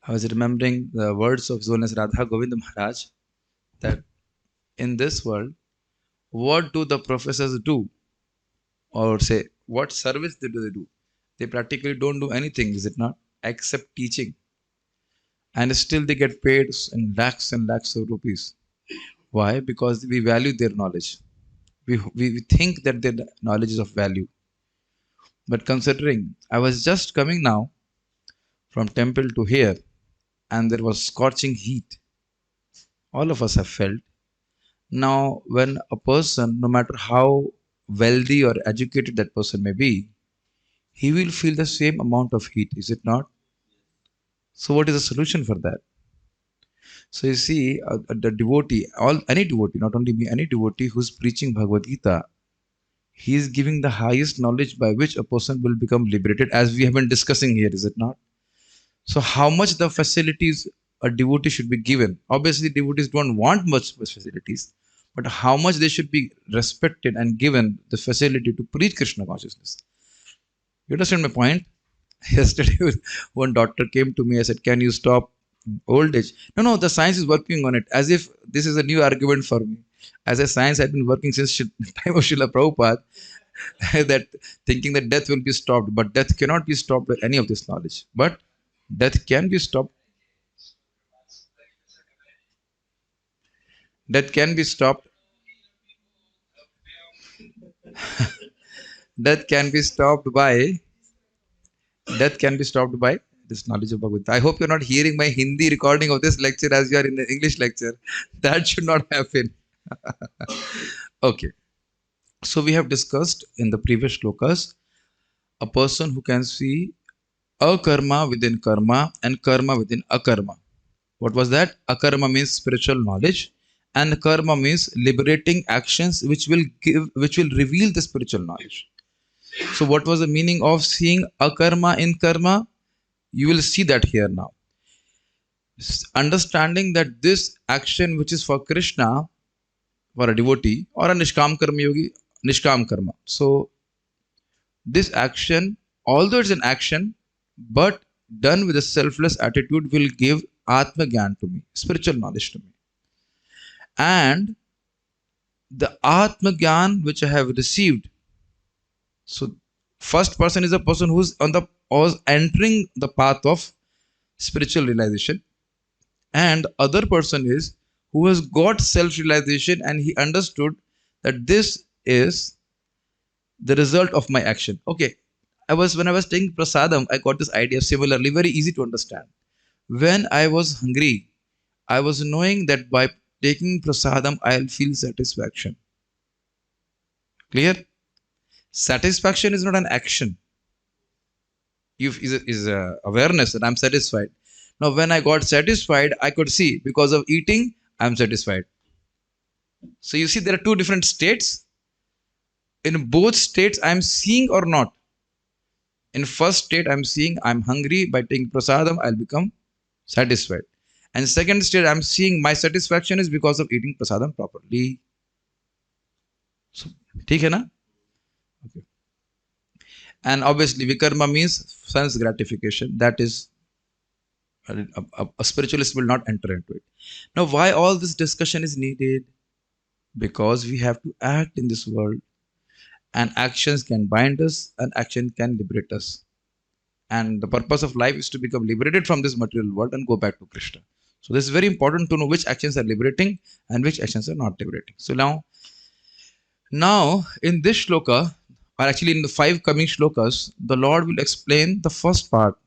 I was remembering the words of Zonas Radha Govind Maharaj that in this world, what do the professors do? Or say, what service do they do? They practically don't do anything, is it not? Except teaching. And still they get paid in lakhs and lakhs of rupees. Why? Because we value their knowledge. We think that their knowledge is of value. But considering I was just coming now from temple to here and there was scorching heat, all of us have felt. Now, when a person, no matter how wealthy or educated that person may be, he will feel the same amount of heat, is it not? So, what is the solution for that? So, you see, the devotee, any devotee, not only me, any devotee who's preaching Bhagavad Gita, he is giving the highest knowledge by which a person will become liberated, as we have been discussing here, is it not? So, how much the facilities a devotee should be given? Obviously, devotees don't want much facilities, but how much they should be respected and given the facility to preach Krishna consciousness. You understand my point? Yesterday, one doctor came to me. I said, "Can you stop old age?" No, no, the science is working on it. As if this is a new argument for me. As a science had been working since the time of Srila Prabhupada, that thinking that death will be stopped, but death cannot be stopped by any of this knowledge. But death can be stopped. Death can be stopped. Death can be stopped by this knowledge of Bhagavad Gita. I hope you're not hearing my Hindi recording of this lecture as you are in the English lecture. That should not happen. Okay. So we have discussed in the previous shlokas a person who can see akarma within karma and karma within akarma. What was that? Akarma means spiritual knowledge, and karma means liberating actions which will reveal the spiritual knowledge. So, what was the meaning of seeing akarma in karma? You will see that here now. Understanding that this action which is for Krishna, for a devotee, or a Nishkam Karma Yogi, Nishkam Karma. So, this action, although it's an action, but done with a selfless attitude, will give Atma Gyan to me, spiritual knowledge to me. And the Atma Gyan which I have received. So, first person is a person who's entering the path of spiritual realization, and other person is who has got self-realization and he understood that this is the result of my action. Okay, when I was taking prasadam, I got this idea similarly, very easy to understand. When I was hungry, I was knowing that by taking prasadam, I'll feel satisfaction. Clear? Satisfaction is not an action. Is awareness that I'm satisfied. Now, when I got satisfied, I could see because of eating, I'm satisfied. So you see, there are two different states. In both states, I'm seeing or not. In first state, I'm seeing I'm hungry. By taking prasadam, I'll become satisfied. And second state, I'm seeing my satisfaction is because of eating prasadam properly. So, ठीक है ना? Okay. And obviously, vikarma means sense gratification. That is, a spiritualist will not enter into it. Now, why all this discussion is needed? Because we have to act in this world, and actions can bind us, and action can liberate us. And the purpose of life is to become liberated from this material world and go back to Krishna. So, this is very important to know which actions are liberating and which actions are not liberating. So, now in this shloka, or actually in the 5 coming shlokas, the Lord will explain the first part.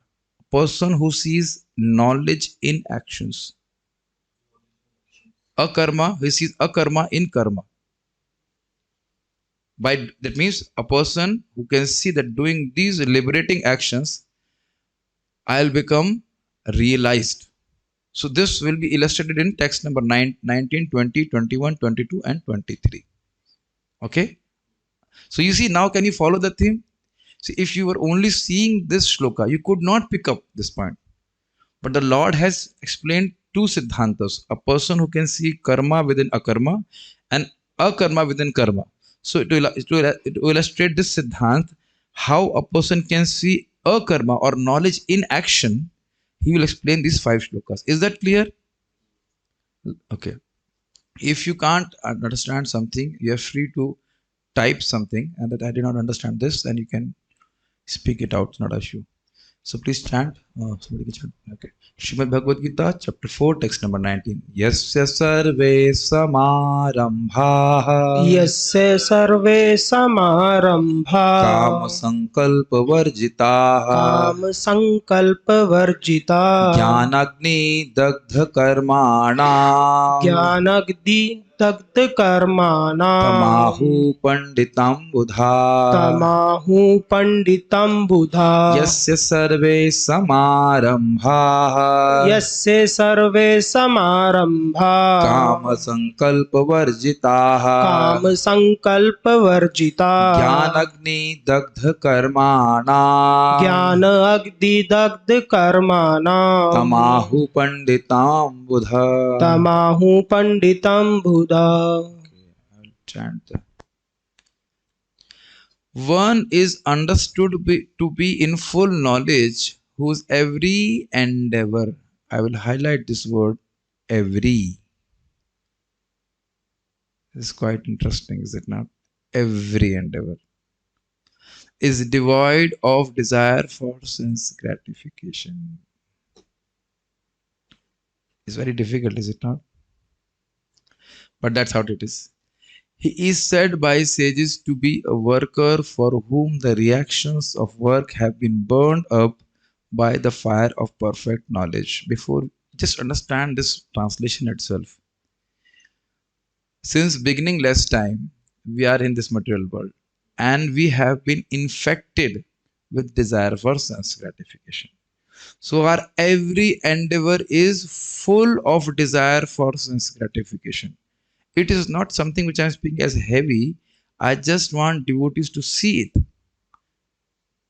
Person who sees knowledge in actions. Akarma, who sees akarma in karma. That means a person who can see that doing these liberating actions, I'll become realized. So this will be illustrated in text number 19, 20, 21, 22 and 23. Okay. So you see, now can you follow the theme? See, if you were only seeing this shloka, you could not pick up this point. But the Lord has explained 2 siddhantas. A person who can see karma within akarma and akarma within karma. So to illustrate this siddhant, how a person can see akarma or knowledge in action, He will explain these 5 shlokas. Is that clear? Okay. If you can't understand something, you are free to type something and that I did not understand this, then you can speak it out. It's not an issue. So please chant. Somebody can chant. Okay. Srimad Bhagavad Gita, chapter 4, text number 19. Yasya sarve samarambhaha यस्य सर्वे समारंभा काम संकल्प वर्जिताः काम संकल्प वर्जिता ज्ञानाग्नि दग्ध कर्माणा ज्ञानग्नि दग्ध कर्माणां तमाहु पंडितं बुधा तमाहु पंडितं बुधा यस्य सर्वे समारंभाः यस्य सर्वे समारंभा काम संकल्प वर्जिताः काम संकल्प वर्जिता ज्ञानाग्नि दग्ध कर्माणा ज्ञान अग्नि दग्ध कर्माणां तमाहु पंडितां बुधा तमाहु पंडितं बुधा chant that. One is understood to be in full knowledge whose every endeavor, I will highlight this word, every. This is quite interesting, is it not? Every endeavor is devoid of desire for sense gratification. It's very difficult, is it not? But that's how it is. He is said by sages to be a worker for whom the reactions of work have been burned up by the fire of perfect knowledge. Before, just understand this translation itself. Since beginningless time, we are in this material world and we have been infected with desire for sense gratification. So our every endeavor is full of desire for sense gratification. It is not something which I am speaking as heavy. I just want devotees to see it.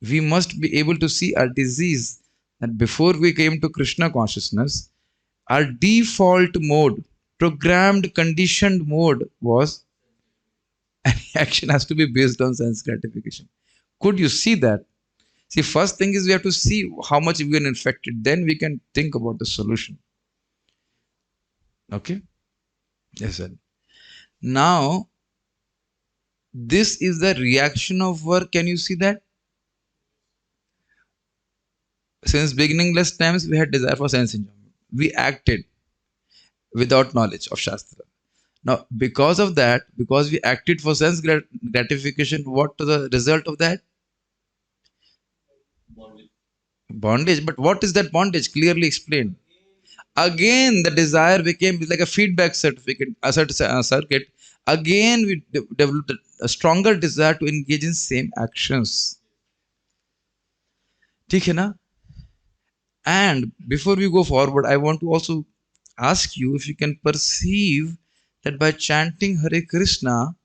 We must be able to see our disease that before we came to Krishna consciousness, our default mode, programmed, conditioned mode was any action has to be based on sense gratification. Could you see that? See, first thing is we have to see how much we are infected. Then we can think about the solution. Okay? Yes, sir. Now, this is the reaction of work. Can you see that? Since beginningless times, we had desire for sense enjoyment. We acted without knowledge of Shastra. Now, because of that, because we acted for sense gratification, what was the result of that? Bondage. But what is that bondage? Clearly explained. Again, the desire became like a feedback circuit. Again, we developed a stronger desire to engage in same actions. ठीक है ना? And before we go forward, I want to also ask you if you can perceive that by chanting Hare Krishna,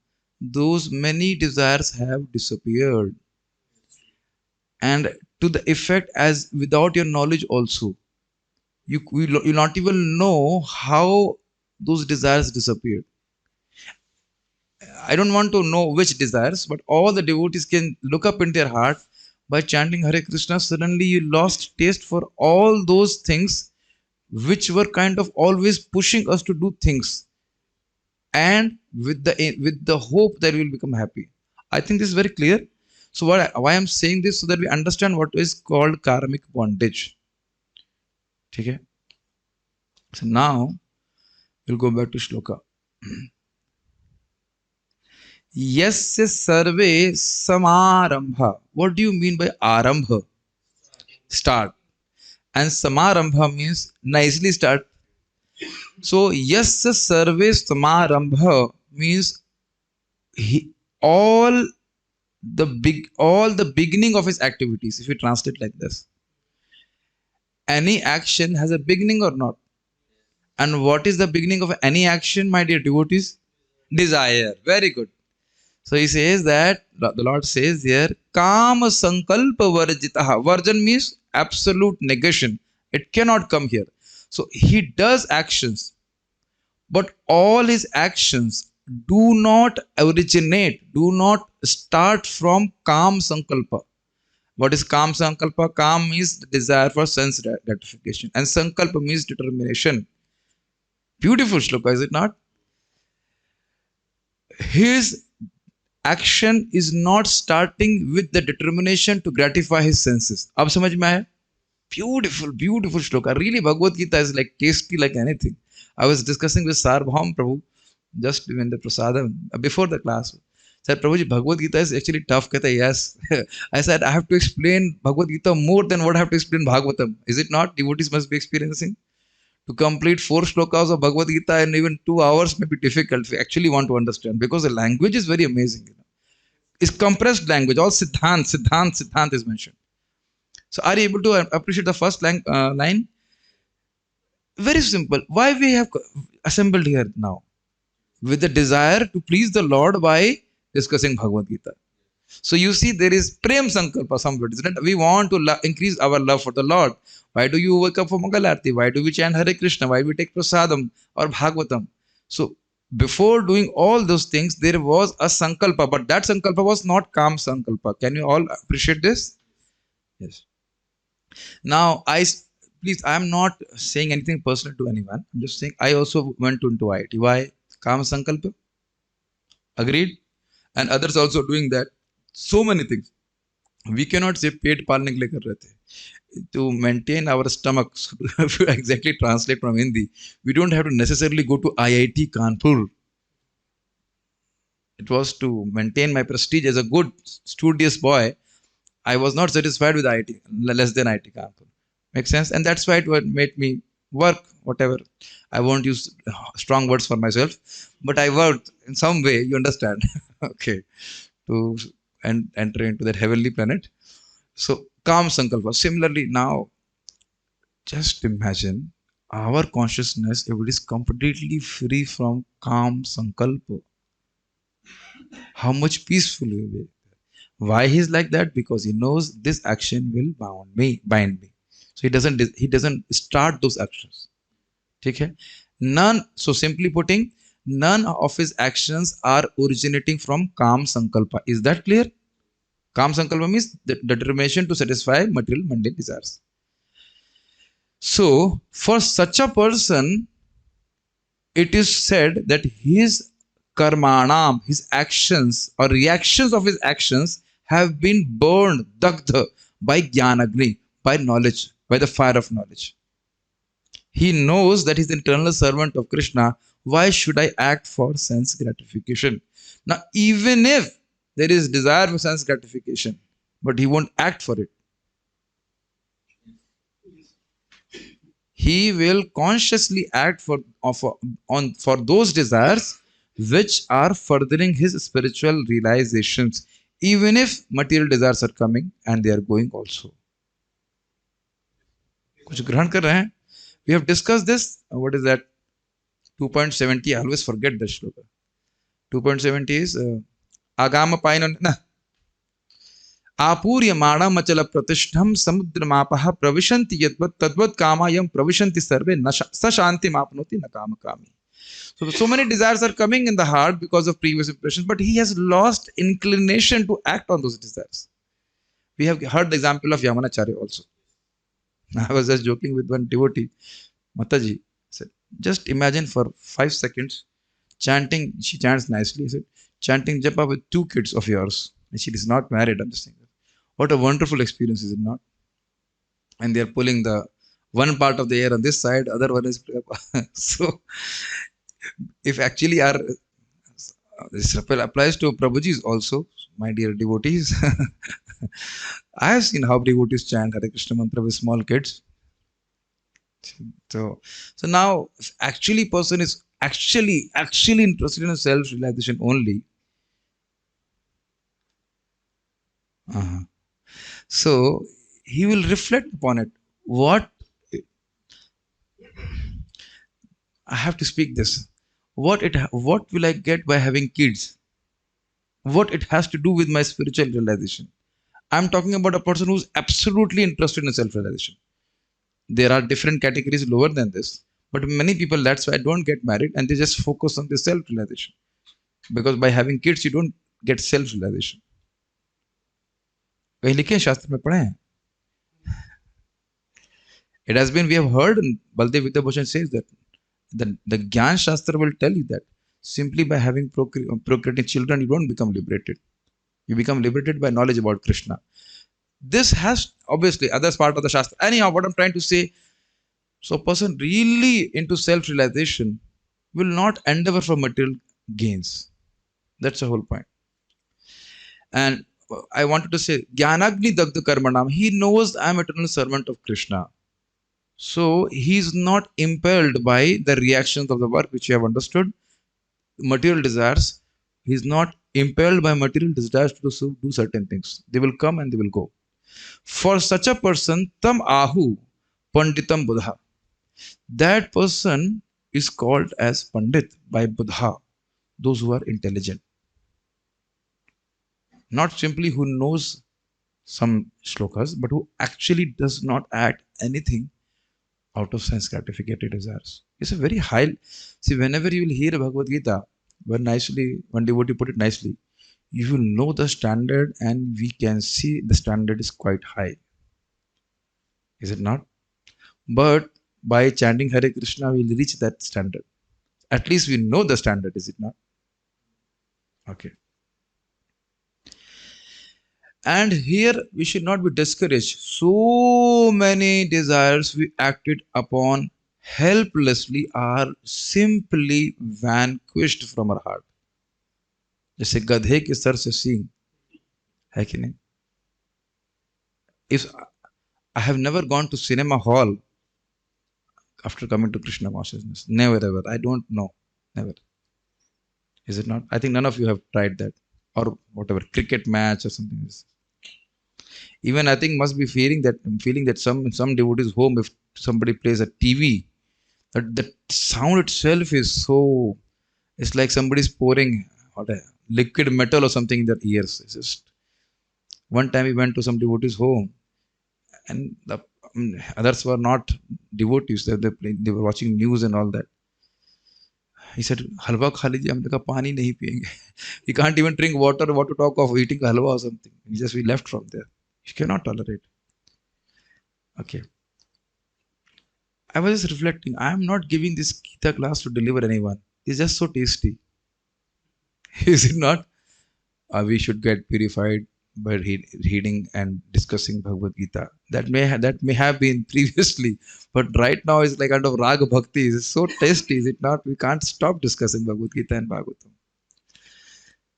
those many desires have disappeared. And to the effect as without your knowledge also, you not even know how those desires disappeared. I don't want to know which desires, but all the devotees can look up in their heart by chanting Hare Krishna. Suddenly you lost taste for all those things which were kind of always pushing us to do things, and with the hope that we will become happy. I think this is very clear. So why I'm saying this, so that we understand what is called karmic bondage. Okay. So now we'll go back to shloka. Yasya sarve samarambha. What do you mean by arambha? Start. And samarambha means nicely start. So yasya sarve samarambha means all the beginning of his activities. If you translate like this, any action has a beginning or not? And what is the beginning of any action, my dear devotees? Desire. Very good. So he says that the Lord says here, Kama Sankalpa Varjitaha. Varjan means absolute negation. It cannot come here. So he does actions, but all his actions do not originate, do not start from Kam Sankalpa. What is Kam Sankalpa? Kam means the desire for sense gratification, and Sankalpa means determination. Beautiful shloka, is it not? His action is not starting with the determination to gratify his senses. अब समझ में आया? Beautiful, beautiful shloka. Really, Bhagavad Gita is like tasty like anything. I was discussing with Sarbham Prabhu just when the prasadam before the class. Said, Prabhuji, Bhagavad Gita is actually tough. Kehta, yes. I said, I have to explain Bhagavad Gita more than what I have to explain Bhagavatam. Is it not? Devotees must be experiencing. To complete 4 shlokas of Bhagavad Gita in even 2 hours may be difficult if you actually want to understand, because the language is very amazing. It's compressed language. All Siddhant is mentioned. So are you able to appreciate the first line? Very simple. Why we have assembled here now? With the desire to please the Lord by discussing Bhagavad Gita. So you see, there is Prem Sankalpa somewhere, isn't it? We want to increase our love for the Lord. Why do you wake up for Mangalarti? Why do we chant Hare Krishna? Why we take Prasadam or Bhagavatam? So before doing all those things, there was a Sankalpa, but that Sankalpa was not Kam Sankalpa. Can you all appreciate this? Yes. Now, please, I am not saying anything personal to anyone. I'm just saying I also went into IIT. Why? Kam Sankalpa. Agreed? And others also doing that. So many things. We cannot say पेट पालने के लिए कर रहे थे. To maintain our stomach, if you exactly translate from Hindi, we don't have to necessarily go to IIT Kanpur. It was to maintain my prestige as a good, studious boy. I was not satisfied with IIT, less than IIT Kanpur. Makes sense? And that's why it made me work, whatever. I won't use strong words for myself, but I worked in some way, you understand. Okay. To enter into that heavenly planet. So, Kam Sankalpa. Similarly, now, just imagine our consciousness, if it is completely free from Kam Sankalpa, how much peaceful we will be. Why he is like that? Because he knows this action will bind me. So he doesn't start those actions. Okay? So simply putting, none of his actions are originating from Kam Sankalpa. Is that clear? Kam Sankalpa means the determination to satisfy material mundane desires. So, for such a person, it is said that his karmanam, his actions or reactions of his actions have been burned, dagdha, by jnanagni, by knowledge, by the fire of knowledge. He knows that he is the eternal servant of Krishna. Why should I act for sense gratification? Now, even if there is desire for sense gratification, but he won't act for it. He will consciously act for those desires which are furthering his spiritual realizations, even if material desires are coming and they are going also. कुछ ग्रहण कर रहे हैं? We have discussed this. What is that? 2.70. I always forget the shloka. 2.70 is Agama Painana Apurya Madam Machala Pratishtam Samudra Mapaha Pravishanti Yadvat Tadvat Kamayam Pravishanti Sarve Sashanti Mapnoti Nakama Kami. So many desires are coming in the heart because of previous impressions, but he has lost inclination to act on those desires. We have heard the example of Yamanacharya also. I was just joking with one devotee, Mataji. Said, just imagine for 5 seconds chanting. She chants nicely. He said, chanting japa with 2 kids of yours. And she is not married. I'm just saying that. What a wonderful experience, is it not? And they are pulling the one part of the air on this side, other one is so. If actually this applies to Prabhuji's also, my dear devotees. I have seen how devotees chant Hare Krishna mantra with small kids. So now, if actually person is actually interested in self-realization only. So he will reflect upon it. What I have to speak this. What will I get by having kids? What it has to do with my spiritual realization? I'm talking about a person who's absolutely interested in self-realization. There are different categories lower than this, but many people, that's why, don't get married and they just focus on the self-realization. Because by having kids, you don't get self-realization. कहीं लिखे हैं शास्त्र में पढ़े हैं? It has been, we have heard, Baldev Vidyabhushan says that the Gyan Shastra will tell you that simply by having procreating children, you don't become liberated. You become liberated by knowledge about Krishna. This has obviously others part of the Shastra. Anyhow, what I'm trying to say, so a person really into self-realization will not endeavor for material gains. That's the whole point. And I wanted to say, Gyanagni Dagda Karmanam, he knows I am eternal servant of Krishna. So he is not impelled by the reactions of the work which you have understood, material desires. He is not impelled by material desires to do certain things. They will come and they will go. For such a person, tam ahu panditam buddha. That person is called as pandit by Buddha, those who are intelligent. Not simply who knows some shlokas, but who actually does not add anything out of sense gratificatory desires. It's a very high. See, whenever you will hear Bhagavad Gita, one devotee put it nicely, you will know the standard, and we can see the standard is quite high. Is it not? But by chanting Hare Krishna, we will reach that standard. At least we know the standard, is it not? Okay. And here we should not be discouraged. So many desires we acted upon helplessly are simply vanquished from our heart. जैसे गधे के sir से सींग है कि नहीं? If I have never gone to cinema hall after coming to Krishna consciousness, never ever. I don't know, never. Is it not? I think none of you have tried that, or whatever cricket match or something. Even I think must be feeling that some devotees home, if somebody plays a TV, that sound itself is so, it's like somebody's pouring what a liquid metal or something in their ears. It's just one time we went to some devotees home, and the others were not devotees. They were watching news and all that. He said, "Halwa kha lijiye." हमने कहा पानी नहीं पिएंगे. We can't even drink water. What to talk of eating halwa or something? We left from there. You cannot tolerate. Okay. I was just reflecting. I am not giving this Gita class to deliver anyone. It's just so tasty. Is it not? We should get purified by reading and discussing Bhagavad Gita. That may have been previously, but right now it's like kind of Raga Bhakti. It's so tasty, is it not? We can't stop discussing Bhagavad Gita and Bhagavatam.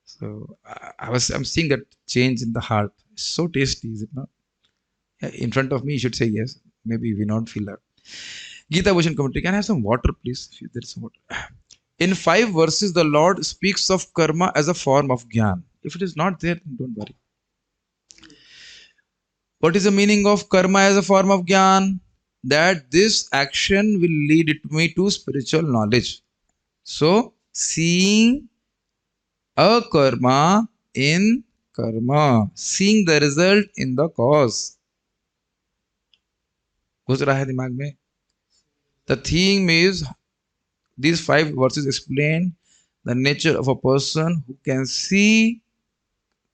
So I'm seeing that change in the heart. It's so tasty, is it not? Yeah, in front of me, you should say yes. Maybe we not feel that. Gita Bhushan commentary. Can I have some water, please? If there is some water. In 5 verses, the Lord speaks of karma as a form of jnana. If it is not there, then don't worry. What is the meaning of karma as a form of jnana? That this action will lead me to spiritual knowledge. So, seeing a karma in karma, seeing the result in the cause. घुस रहा है दिमाग में? The theme is, these 5 verses explain the nature of a person who can see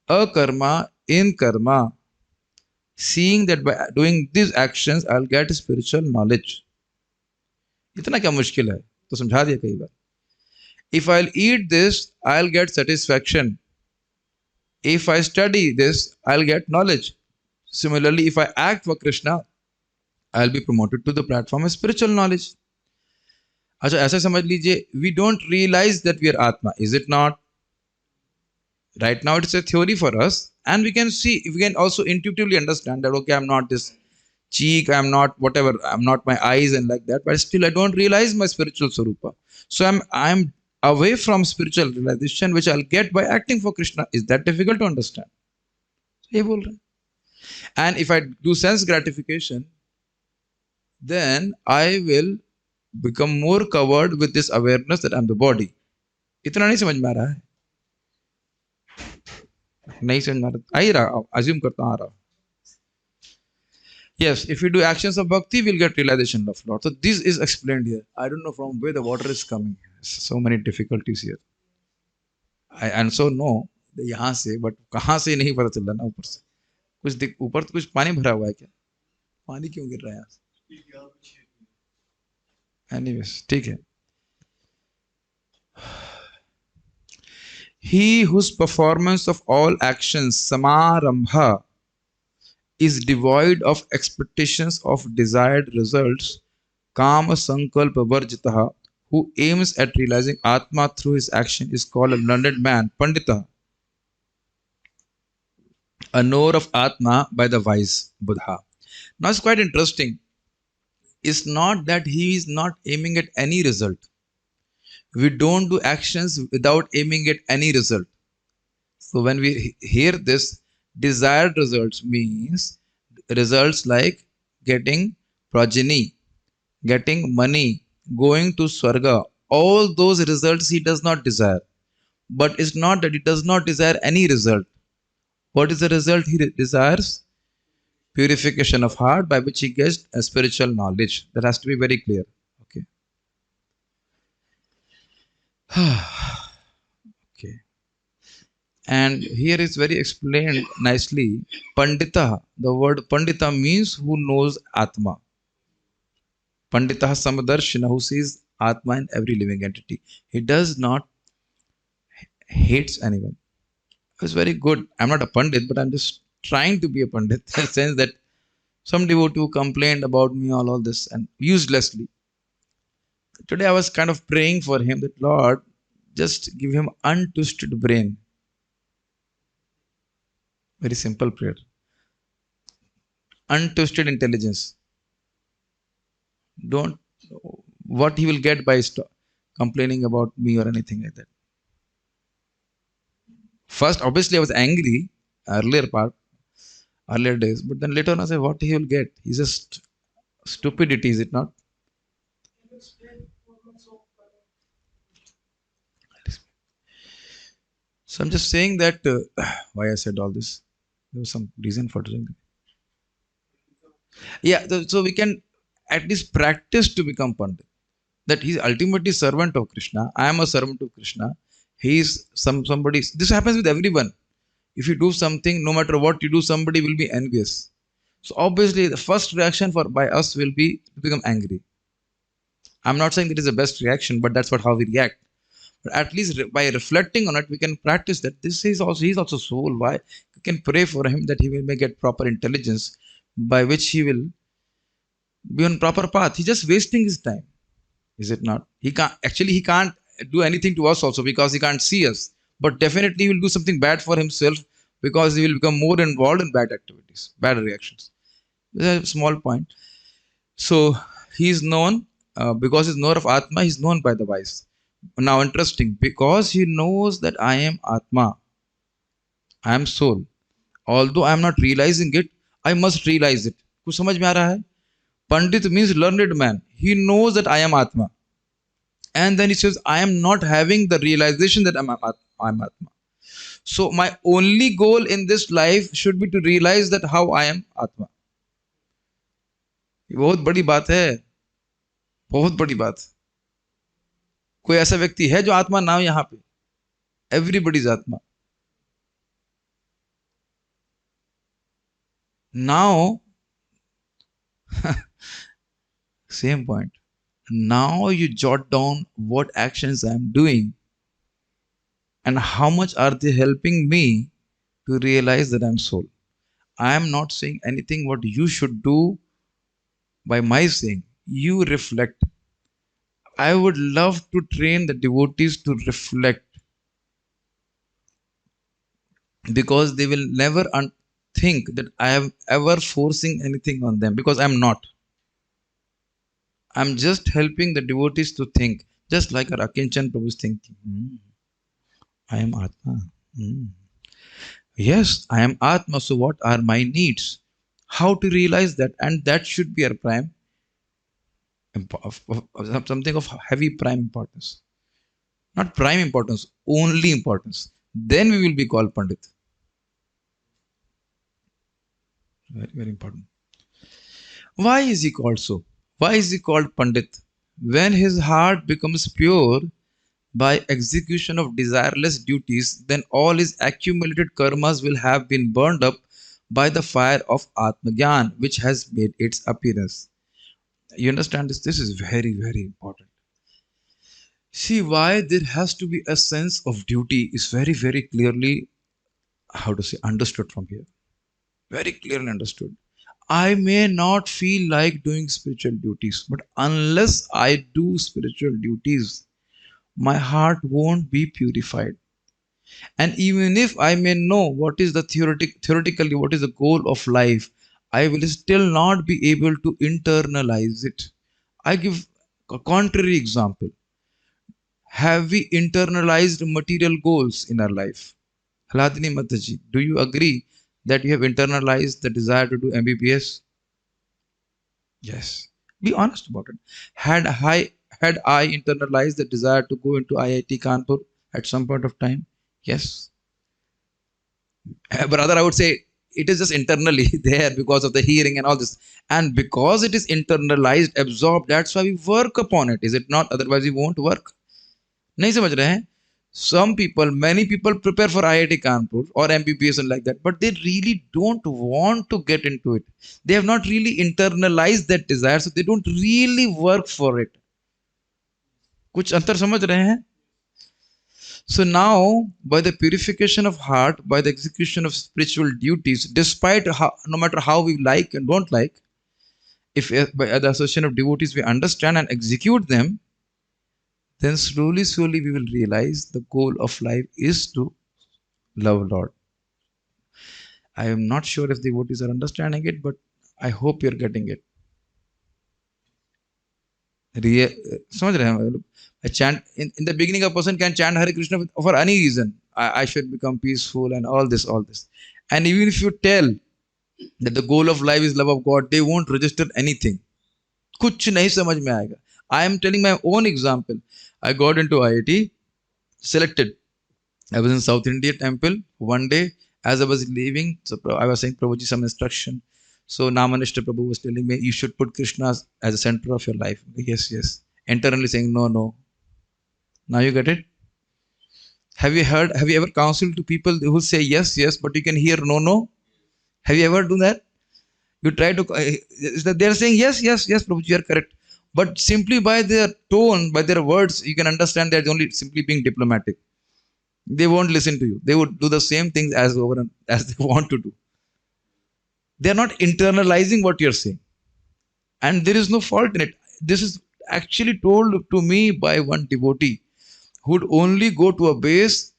a karma in karma, seeing that by doing these actions I'll get spiritual knowledge. इतना क्या मुश्किल है? तो समझा दिया कई बार. If I'll eat this, I'll get satisfaction. If I study this, I'll get knowledge. Similarly, if I act for Krishna, I'll be promoted to the platform of spiritual knowledge. अच्छा ऐसा समझ लीजिए, we don't realize that we are Atma, is it not? Right now it's a theory for us, and we can see, we can also intuitively understand that, okay, I'm not this cheek, I'm not whatever, I'm not my eyes and like that, but still I don't realize my spiritual Swarupa. So I'm away from spiritual realization, which I'll get by acting for Krishna. Is that difficult to understand? ये बोल रहे हैं. And if I do sense gratification, then I will become more covered with this awareness that I'm the body. इतना नहीं समझ में आ रहा है? नहीं समझ में आ रहा? आ ही रहा, assume करता आ रहा. Yes, if we do actions of bhakti, we'll get realization of Lord. So this is explained here. I don't know from where the water is coming. So many difficulties here. I and so no, यहाँ से, but कहाँ से नहीं पता चल रहा ना ऊपर से. कुछ ऊपर तो कुछ पानी भरा हुआ है क्या? पानी क्यों गिर रहा है यहाँ से? एनीवेज, ठीक है. He whose performance of all actions samarambha is devoid of expectations of desired results, kama sankalpa varjitaha, who aims at realizing atma through his action, is called a learned man, pandita, a knower of atma by the wise Buddha. Now it's quite interesting. It's not that he is not aiming at any result. We don't do actions without aiming at any result. So when we hear this, desired results means results like getting progeny, getting money, going to Swarga. All those results he does not desire. But it's not that he does not desire any result. What is the result he desires? Purification of heart by which he gets a spiritual knowledge. That has to be very clear. Okay. Okay. And here is very explained nicely. Pandita, the word Pandita means who knows Atma. Pandita Samadarshina, who sees Atma in every living entity. He does not hates anyone. It's very good. I'm not a Pandit, but I'm just trying to be a Pandit in the sense that some devotee complained about me, all this, and uselessly. Today I was kind of praying for him that Lord, just give him untwisted brain. Very simple prayer. Untwisted intelligence. Don't what he will get by complaining about me or anything like that. First, obviously, I was angry earlier days, but then later on I said, what he will get? He's just stupidity, is it not? So I'm just saying that why I said all this. There was some reason for doing it. Yeah, so we can at least practice to become Pandit. That he's ultimately servant of Krishna. I am a servant of Krishna. He is somebody. This happens with everyone. If you do something, no matter what you do, somebody will be envious. So obviously, the first reaction by us will be to become angry. I'm not saying that is the best reaction, but that's how we react. But at least by reflecting on it, we can practice that. He's also soul. Why? We can pray for him that he may get proper intelligence, by which he will be on proper path. He's just wasting his time. Is it not? He can't do anything to us also because he can't see us. But definitely he will do something bad for himself because he will become more involved in bad activities, bad reactions. This is a small point. So he is known because he's knower of Atma, he's known by the wise. Now interesting, because he knows that I am Atma, I am soul. Although I am not realizing it, I must realize it. कुछ समझ में आ रहा है? Pandit means learned man. He knows that I am Atma. And then he says, I am not having the realization that I'm Atma. So my only goal in this life should be to realize that how I am Atma. ये बहुत बड़ी बात है, बहुत बड़ी बात. कोई ऐसा व्यक्ति है जो आत्मा ना हो यहाँ पे? Everybody is Atma. Now, same point. Now you jot down what actions I am doing and how much are they helping me to realize that I'm soul. I am not saying anything what you should do by my saying. You reflect. I would love to train the devotees to reflect because they will never think that I am ever forcing anything on them because I'm not. I'm just helping the devotees to think, just like Akinchan Prabhu is thinking. I am Atma. Yes, I am Atma. So what are my needs? How to realize that? And that should be our prime, something of heavy prime importance. Not prime importance, only importance. Then we will be called Pandit. Very, very important. Why is he called so? Why is he called Pandit? When his heart becomes pure by execution of desireless duties, then all his accumulated karmas will have been burned up by the fire of Atmagyan, which has made its appearance. You understand this? This is very, very important. See, why there has to be a sense of duty is very, very clearly, how to say, understood from here. Very clearly understood. I may not feel like doing spiritual duties, but unless I do spiritual duties, my heart won't be purified. And even if I may know what is the theoretically what is the goal of life, I will still not be able to internalize it. I give a contrary example. Have we internalized material goals in our life? Haladini Mataji, do you agree that you have internalized the desire to do MBBS? Yes. Be honest about it. Had I internalized the desire to go into IIT Kanpur at some point of time? Yes. But rather, I would say it is just internally there because of the hearing and all this. And because it is internalized, absorbed, that's why we work upon it. Is it not? Otherwise, we won't work. नहीं समझ रहे हैं? Some people, many people prepare for IIT Kanpur or MBBS and like that, but they really don't want to get into it. They have not really internalized that desire, so they don't really work for it. कुछ अंतर समझ रहे हैं? So now, by the purification of heart, by the execution of spiritual duties, despite no matter how we like and don't like, if by the association of devotees we understand and execute them, then slowly, slowly we will realize the goal of life is to love Lord. I am not sure if the devotees are understanding it, but I hope you're getting it. समझ रहे हैं? I chant in the beginning. A person can chant Hare Krishna for any reason. I should become peaceful and all this. And even if you tell that the goal of life is love of God, they won't register anything. कुछ नहीं समझ में आएगा. I am telling my own example. I got into IIT, selected. I was in South India temple one day. As I was leaving, so I was saying Prabhuji some instruction. So Namanishta Prabhu was telling me, you should put Krishna as a center of your life. Yes. Internally saying, no. Now you get it? Have you ever counseled to people who say yes, but you can hear no? Have you ever done that? You try to, they're saying yes, Prabhuji, you are correct. But simply by their tone, by their words, you can understand they're only simply being diplomatic. They won't listen to you. They would do the same things as they want to do. They're not internalizing what you're saying. And there is no fault in it. This is actually told to me by one devotee who would only go to a base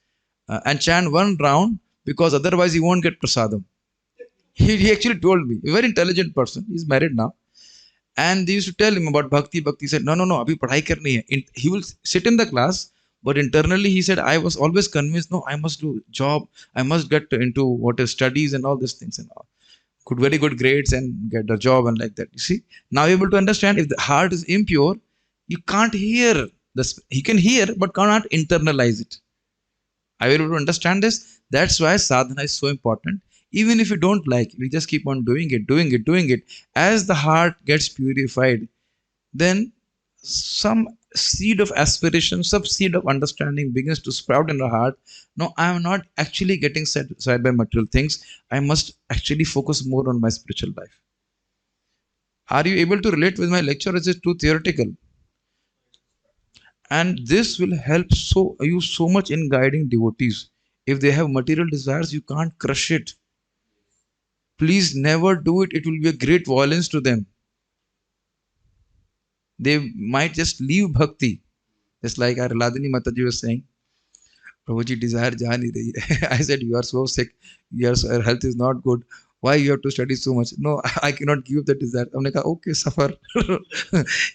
and chant one round because otherwise he won't get prasadam. He actually told me, a very intelligent person, he's married now. And they used to tell him about bhakti. Bhakti said, no, abhi padhai karni hai. He will sit in the class, but internally he said, I was always convinced, no, I must do job. I must get into what is studies and all these things and all. Very good grades and get a job and like that. You see, now you're able to understand if the heart is impure, you can't hear this. He can hear, but cannot internalize it. Are you able to understand this? That's why sadhana is so important. Even if you don't like, we just keep on doing it. As the heart gets purified, then some seed of aspiration, some seed of understanding begins to sprout in the heart. No, I am not actually getting satisfied by material things. I must actually focus more on my spiritual life. Are you able to relate with my lecture, or is it too theoretical? And this will help you so much in guiding devotees. If they have material desires, you can't crush it. Please never do it. It will be a great violence to them. They might just leave bhakti. Just like our Ladini Mataji was saying, Prabhuji, desire ja nahi rahi hai. I said, you are so sick. Your health is not good. Why you have to study so much? No, I cannot give up the desire. I said, okay, suffer.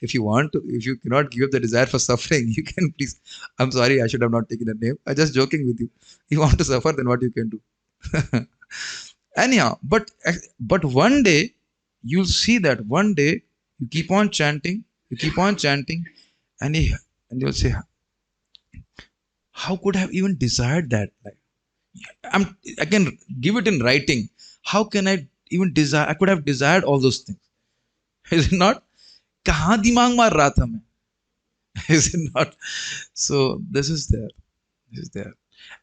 If you cannot give up the desire for suffering, you can please. I'm sorry, I should have not taken a name. I'm just joking with you. You want to suffer, then what you can do? Anyhow, but one day, you'll see that one day, you keep on chanting, and you'll say, how could I have even desired that? I can give it in writing. How can I even desire? I could have desired all those things. Is it not? Kahan dimag maar raha tha main? Is it not? So this is there.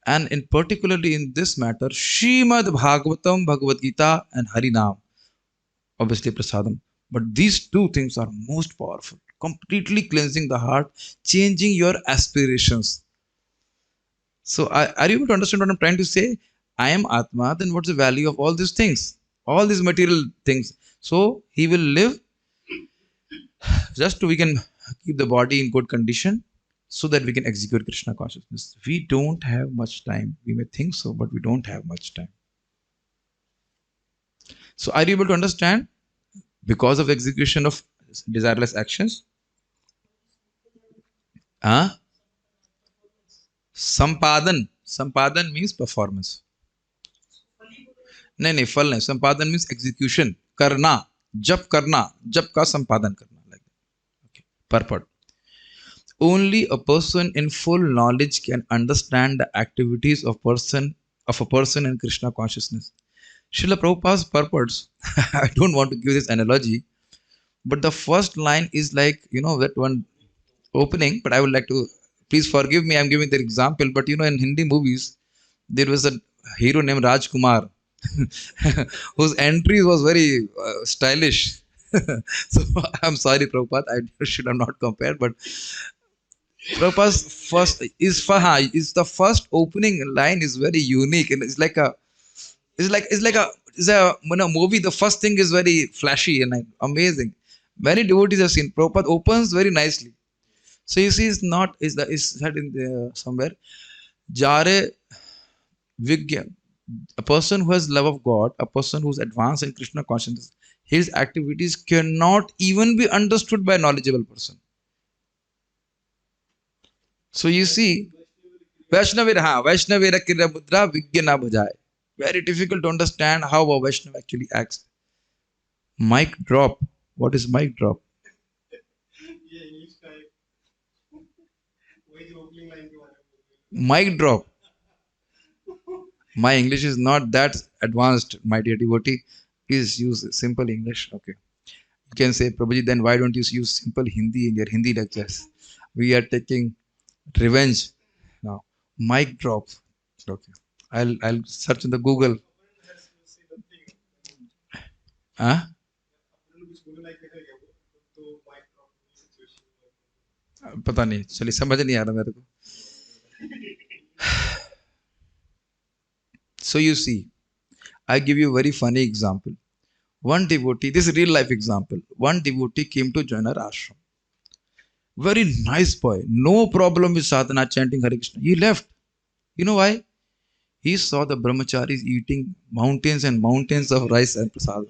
And in particularly in this matter, Srimad Bhagavatam, Bhagavad Gita, and Harinam, obviously Prasadam. But these two things are most powerful, completely cleansing the heart, changing your aspirations. So, are you able to understand what I'm trying to say? I am Atma, then what's the value of all these things? All these material things. So, he will live just so we can keep the body in good condition so that we can execute Krishna consciousness. We don't have much time. We may think so, but we don't have much time. So, are you able to understand? Because of execution of desireless actions, huh? Sampadan means performance. नहीं फल नहीं, संपादन means execution, करना, जप का संपादन करना, like okay, purport. Only a person in full knowledge can understand the activities of a person in Krishna consciousness. Srila Prabhupada's purports, I don't want to give this analogy, but the first line is like, that one opening, but I would like to, please forgive me, I'm giving the example, but in Hindi movies, there was a hero named Rajkumar, whose entry was very stylish. So I'm sorry, Prabhupada, I should have not compared, but Prabhupada's first is the first opening line is very unique, and it's like a movie. The first thing is very flashy and amazing. Many devotees have seen. Prabhupada opens very nicely. So you see, it's not is said in the somewhere. Jare Vigya, a person who has love of God, a person who's advanced in Krishna consciousness, his activities cannot even be understood by a knowledgeable person. So you see, Vaishnavira Kirya Mudra Vigya na bhajai. Very difficult to understand how a Vaishnava actually acts. Mic drop. What is mic drop? Mic drop. My English is not that advanced, my dear devotee. Please use simple English. Okay. You can say, Prabhuji, then why don't you use simple Hindi in your Hindi lectures? We are taking revenge now. Mic drop. Okay. I'll search in the Google. Huh? पता नहीं, चलिए समझ नहीं आ रहा मेरे को. So you see, I give you a very funny example. One devotee, this is real life example. One devotee came to join our ashram. Very nice boy, no problem with sadhana, chanting Hare Krishna. He left. You know why? He saw the brahmacharis eating mountains and mountains of rice and prasad.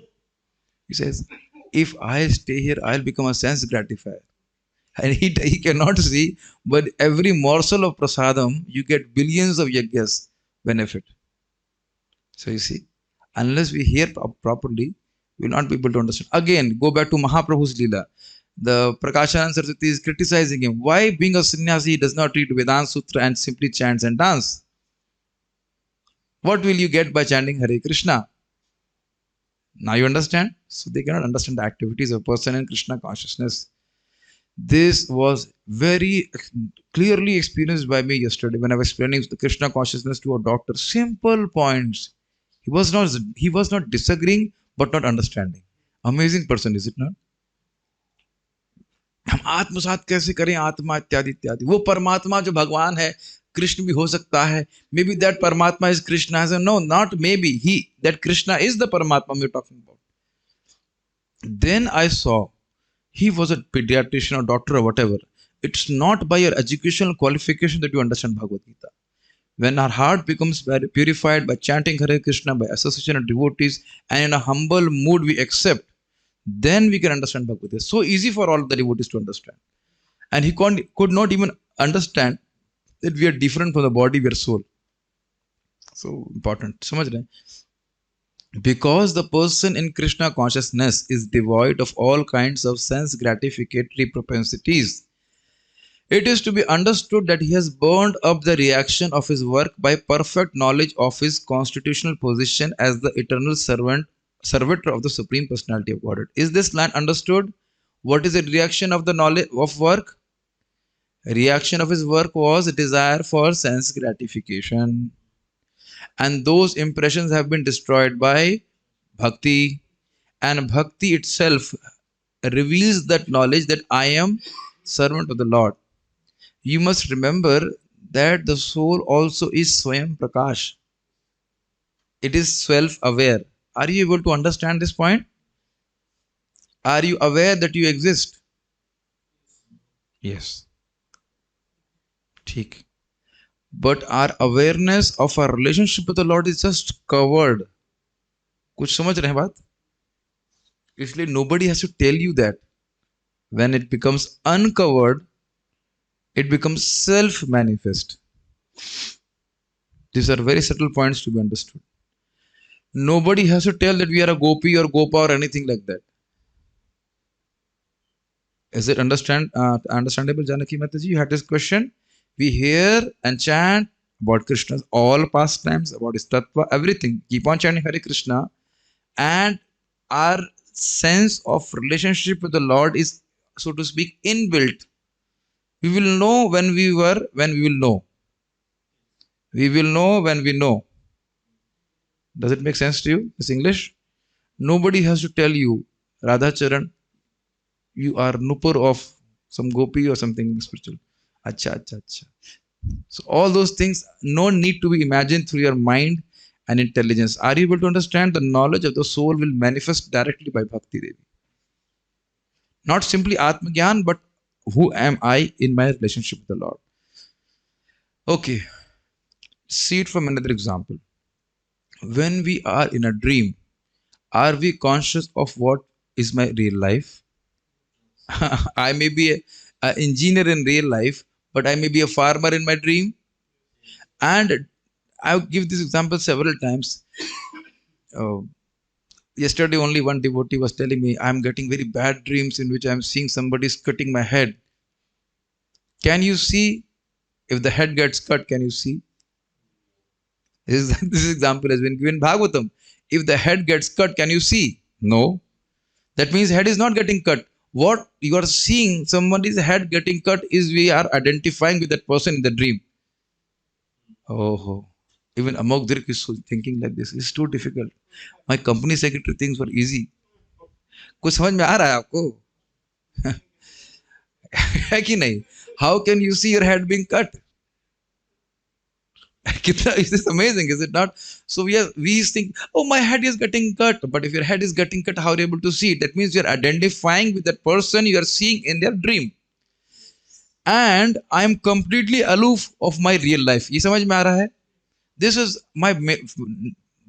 He says, if I stay here, I'll become a sense gratifier. And he cannot see, but every morsel of prasadam, you get billions of yajnas benefit. So you see, unless we hear properly, we will not be able to understand. Again, go back to Mahaprabhu's Leela. The Prakashanand Saraswati is criticizing him. Why, being a sannyasi, he does not read Vedanta Sutra and simply chants and dance? What will you get by chanting Hare Krishna? Now you understand? So they cannot understand the activities of a person in Krishna consciousness. This was very clearly experienced by me yesterday when I was explaining the Krishna consciousness to a doctor. Simple points. He was not disagreeing but not understanding. Amazing person, is it not? हम आत्मसात कैसे करें आत्मा इत्यादि इत्यादि. वो परमात्मा जो भगवान है, कृष्ण भी हो सकता है. Maybe that Paramatma is Krishna. I said, no, not maybe. That Krishna is the Paramatma we're talking about. Then I saw he was a pediatrician or doctor or whatever. It's not by your educational qualification that you understand Bhagavad Gita. When our heart becomes very purified by chanting Hare Krishna, by association of devotees, and in a humble mood we accept, then we can understand Bhagavad Gita. So easy for all the devotees to understand. And he could not even understand that we are different from the body, we are soul. So important. Samajh rahe? Because the person in Krishna consciousness is devoid of all kinds of sense gratificatory propensities, it is to be understood that he has burned up the reaction of his work by perfect knowledge of his constitutional position as the eternal servitor of the Supreme Personality of Godhead. Is this line understood? What is the reaction of the knowledge of work? Reaction of his work was desire for sense gratification. And those impressions have been destroyed by bhakti. And bhakti itself reveals that knowledge that I am servant of the Lord. You must remember that the soul also is Swayam Prakash. It is self-aware. Are you able to understand this point? Are you aware that you exist? Yes. ठीक. But our awareness of our relationship with the Lord is just covered. कुछ समझ रहे हैं बात? इसलिए nobody has to tell you that. When it becomes uncovered, it becomes self-manifest. These are very subtle points to be understood. Nobody has to tell that we are a gopi or gopa or anything like that. Is it understandable, Janaki Mataji? You had this question. We hear and chant about Krishna's all pastimes, about his tattva, everything. Keep on chanting Hare Krishna, and our sense of relationship with the Lord is, so to speak, inbuilt. We will know when we will know. We will know when we know. Does it make sense to you, this English? Nobody has to tell you, Radha Charan, you are Nupur of some gopi or something spiritual. Acha, acha, acha. So all those things, no need to be imagined through your mind and intelligence. Are you able to understand? The knowledge of the soul will manifest directly by Bhakti Devi. Not simply Atma Gyan, but who am I in my relationship with the Lord? Okay. See it from another example. When we are in a dream, are we conscious of what is my real life? I may be an engineer in real life, but I may be a farmer in my dream. And I'll give this example several times. Yesterday, only one devotee was telling me, I'm getting very bad dreams in which I'm seeing somebody cutting my head. Can you see? If the head gets cut, can you see? This example has been given in Bhagavatam. If the head gets cut, can you see? No. That means head is not getting cut. What you are seeing, somebody's head getting cut, is we are identifying with that person in the dream. Oh, even Amok Dirk is thinking like this. It's too difficult. My company secretary thinks were easy. कुछ समझ में आ रहा है आपको? है कि नहीं? How can you see your head being cut? Is this amazing, is it not? So we think, oh, my head is getting cut. But if your head is getting cut, how are you able to see it? That means you're identifying with that person you are seeing in their dream. And I'm completely aloof of my real life. ये समझ में आ रहा है? This is my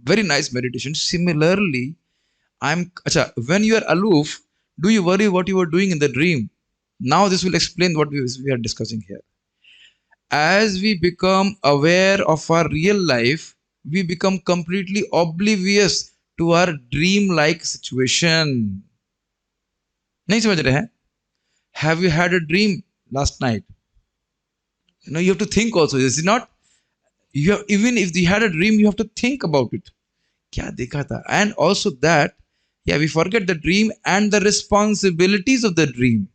very nice meditation. Similarly, when you are aloof, do you worry what you were doing in the dream? Now this will explain what we are discussing here. As we become aware of our real life, we become completely oblivious to our dream-like situation. नहीं समझ रहे हैं? Have you had a dream last night? You have to think also, is it not? Even if you had a dream, you have to think about it. क्या देखा था? And also that, we forget the dream and the responsibilities of the dream,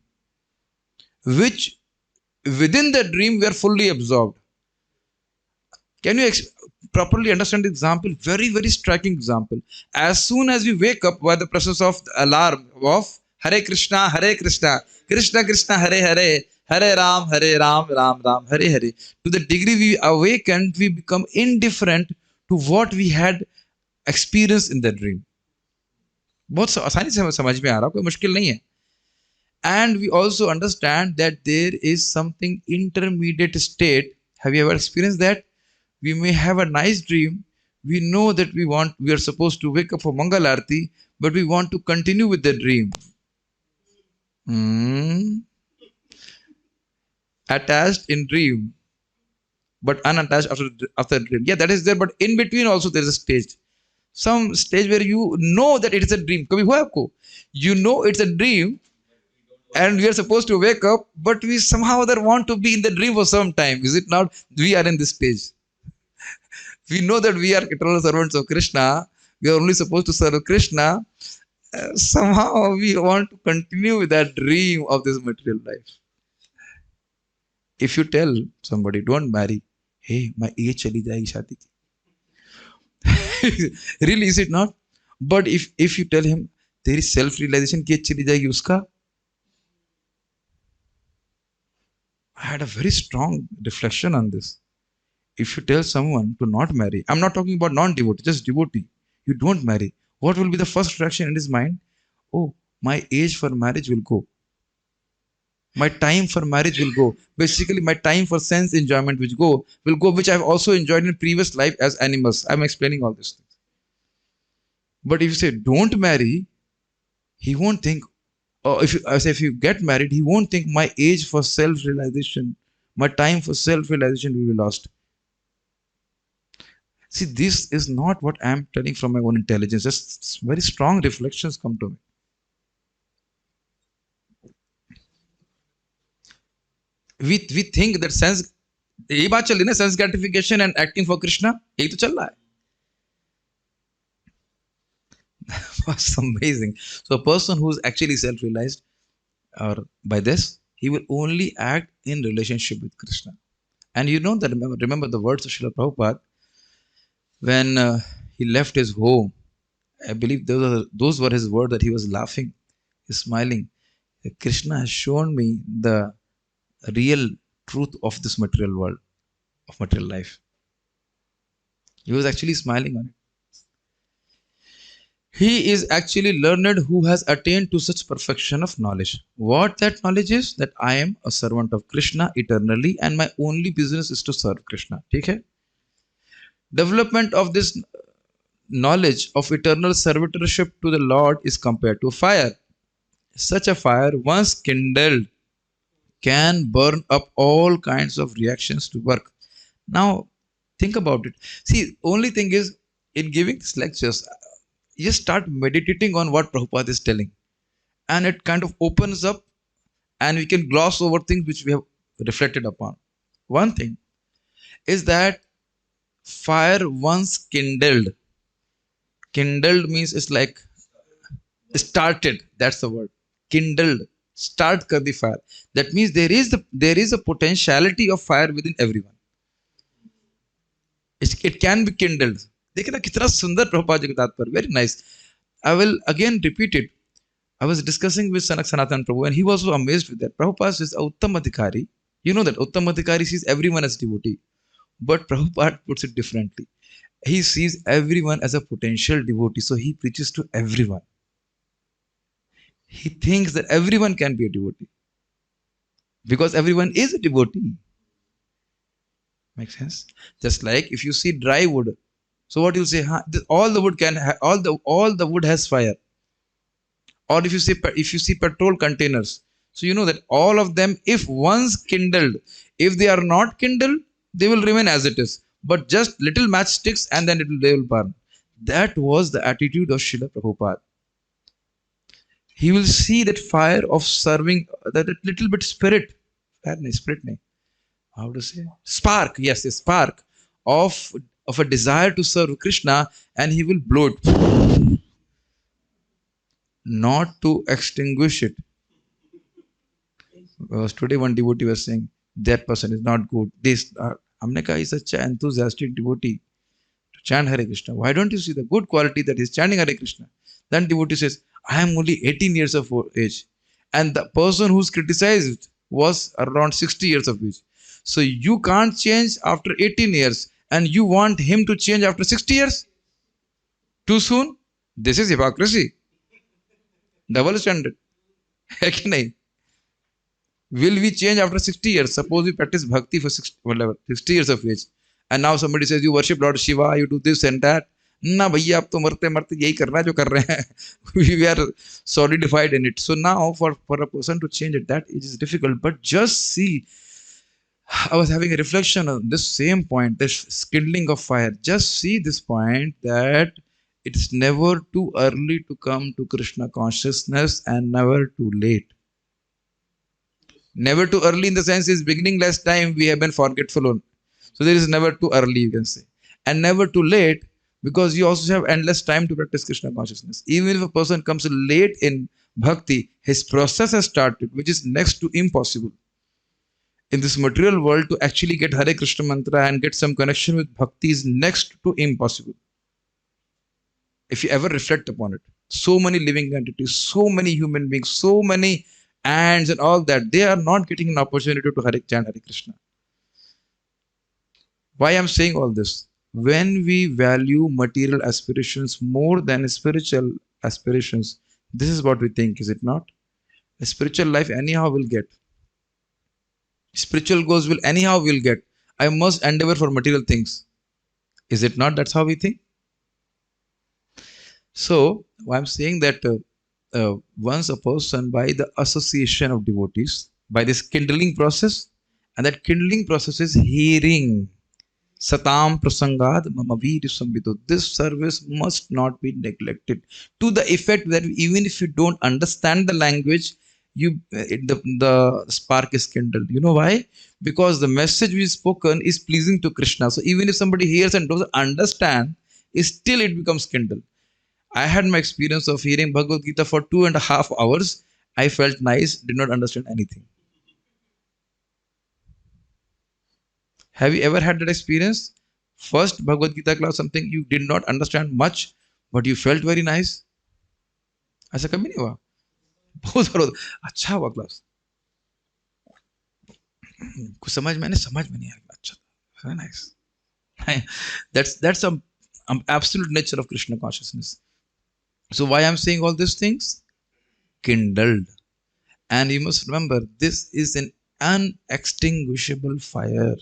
which within the dream we are fully absorbed. Can you properly understand the example? Very, very striking example. As soon as we wake up by the process of the alarm of Hare Krishna, Krishna Krishna, Hare, Hare Ram, Ram Ram, Hare Hare. To the degree we awaken, we become indifferent to what we had experienced in the dream. बहुत आसानी से समझ में आ रहा, कोई मुश्किल नहीं है. And we also understand that there is something intermediate state. Have you ever experienced that? We may have a nice dream. We know that we are supposed to wake up for Mangal Arati, but we want to continue with the dream. Attached in dream, but unattached after dream. Yeah, that is there, but in between also there is a stage. Some stage where you know that it is a dream. कभी हुआ आपको? You know it's a dream, and we are supposed to wake up, but we somehow or other want to be in the dream for some time. Is it not? We are in this stage. We know that we are eternal servants of Krishna. We are only supposed to serve Krishna. Somehow we want to continue with that dream of this material life. If you tell somebody don't marry, hey, my age chali jayegi shaadi ki. Really, is it not? But if you tell him तेरी self realization की age चली जाएगी उसका. I had a very strong reflection on this. If you tell someone to not marry, I'm not talking about non-devotee, just devotee, you don't marry, what will be the first reaction in his mind? Oh, my age for marriage will go. My time for marriage will go. Basically, my time for sense enjoyment will go, which I've also enjoyed in previous life as animals. I'm explaining all these things. But if you say don't marry, he won't think. Or if you get married, he won't think my age for self-realization, my time for self-realization will be lost. See, this is not what I'm telling from my own intelligence. Just very strong reflections come to me. We think that sense, यही बात चल रही ना, sense gratification and acting for Krishna, यही तो चल रहा है. That's amazing. So a person who's actually self-realized, or by this, he will only act in relationship with Krishna. And you know that, remember the words of Srila Prabhupada, when he left his home, I believe those were his words, that he was laughing, he's smiling. Krishna has shown me the real truth of this material world, of material life. He was actually smiling on it. He is actually learned who has attained to such perfection of knowledge. What that knowledge is? That I am a servant of Krishna eternally and my only business is to serve Krishna. Okay? Development of this knowledge of eternal servitorship to the Lord is compared to fire. Such a fire, once kindled, can burn up all kinds of reactions to work. Now, think about it. See, only thing is, in giving these lectures, you start meditating on what Prabhupada is telling. And it kind of opens up and we can gloss over things which we have reflected upon. One thing is that fire once kindled. Kindled means it's like started. That's the word. Kindled. Start kar the fire. That means there is a potentiality of fire within everyone. It can be kindled. देखिए ना कितना सुंदर प्रभुपाद जी के तात्पर्य. Very nice. I will again repeat it. I was discussing with Sanatan Prabhu and he was so amazed with that. Prabhupada says Uttam Adhikari. You know that Uttam Adhikari sees everyone as devotee. But Prabhupada puts it differently. He sees everyone as a potential devotee. So he preaches to everyone. He thinks that everyone can be a devotee. Because everyone is a devotee. Makes sense? Just like if you see dry wood. So what you say? All the wood can all the wood has fire. Or if you see petrol containers, so you know that all of them, if once kindled, if they are not kindled, they will remain as it is. But just little matchsticks and then they will burn. That was the attitude of Srila Prabhupada. He will see that fire of serving, that little bit spirit, how to say? Spark, yes, a spark of a desire to serve Krishna, and he will blow it. Not to extinguish it. Because today one devotee was saying, that person is not good. Humne kaha, he's such an enthusiastic devotee to chant Hare Krishna. Why don't you see the good quality that he's chanting Hare Krishna? Then devotee says, I am only 18 years of age. And the person who's criticized was around 60 years of age. So you can't change after 18 years and you want him to change after 60 years? Too soon? This is hypocrisy. Double standard. है कि नहीं? Will we change after 60 years? Suppose we practice bhakti for 60 years of age. And now somebody says, you worship Lord Shiva, you do this and that. ना भैया आप तो मरते मरते यही कर रहा है जो कर रहे हैं. We are solidified in it. So now for a person to change it, that is difficult. But just see, I was having a reflection on this same point, this kindling of fire. Just see this point that it's never too early to come to Krishna consciousness and never too late. Never too early in the sense is beginning less time we have been forgetful on. So there is never too early, you can say. And never too late because you also have endless time to practice Krishna consciousness. Even if a person comes late in bhakti, his process has started, which is next to impossible. in this material world to actually get Hare Krishna mantra and get some connection with bhakti is next to impossible. If you ever reflect upon it, so many living entities, so many human beings, so many ants and all that, they are not getting an opportunity to chant Hare Krishna. Why I'm saying all this? When we value material aspirations more than spiritual aspirations, this is what we think, is it not? A spiritual life anyhow will get. Spiritual goals will anyhow will get. I must endeavor for material things. Is it not? That's how we think. So I'm saying that once a person, by the association of devotees, by this kindling process, and that kindling process is hearing. Satam prasangad mamaveer sambido. This service must not be neglected to the effect that even if you don't understand the language, the spark is kindled. You know why? Because the message we spoken is pleasing to Krishna. So even if somebody hears and doesn't understand, still it becomes kindled. I had my experience of hearing Bhagavad Gita for 2.5 hours. I felt nice, did not understand anything. Have you ever had that experience? First Bhagavad Gita class, something you did not understand much, but you felt very nice. ऐसा कभी नहीं हुआ? बहुत बार होता, अच्छा हुआ class, कुछ समझ में नहीं आया, अच्छा, very nice. That's a absolute nature of Krishna consciousness. So why I'm saying all these things? Kindled. And you must remember, this is an unextinguishable fire.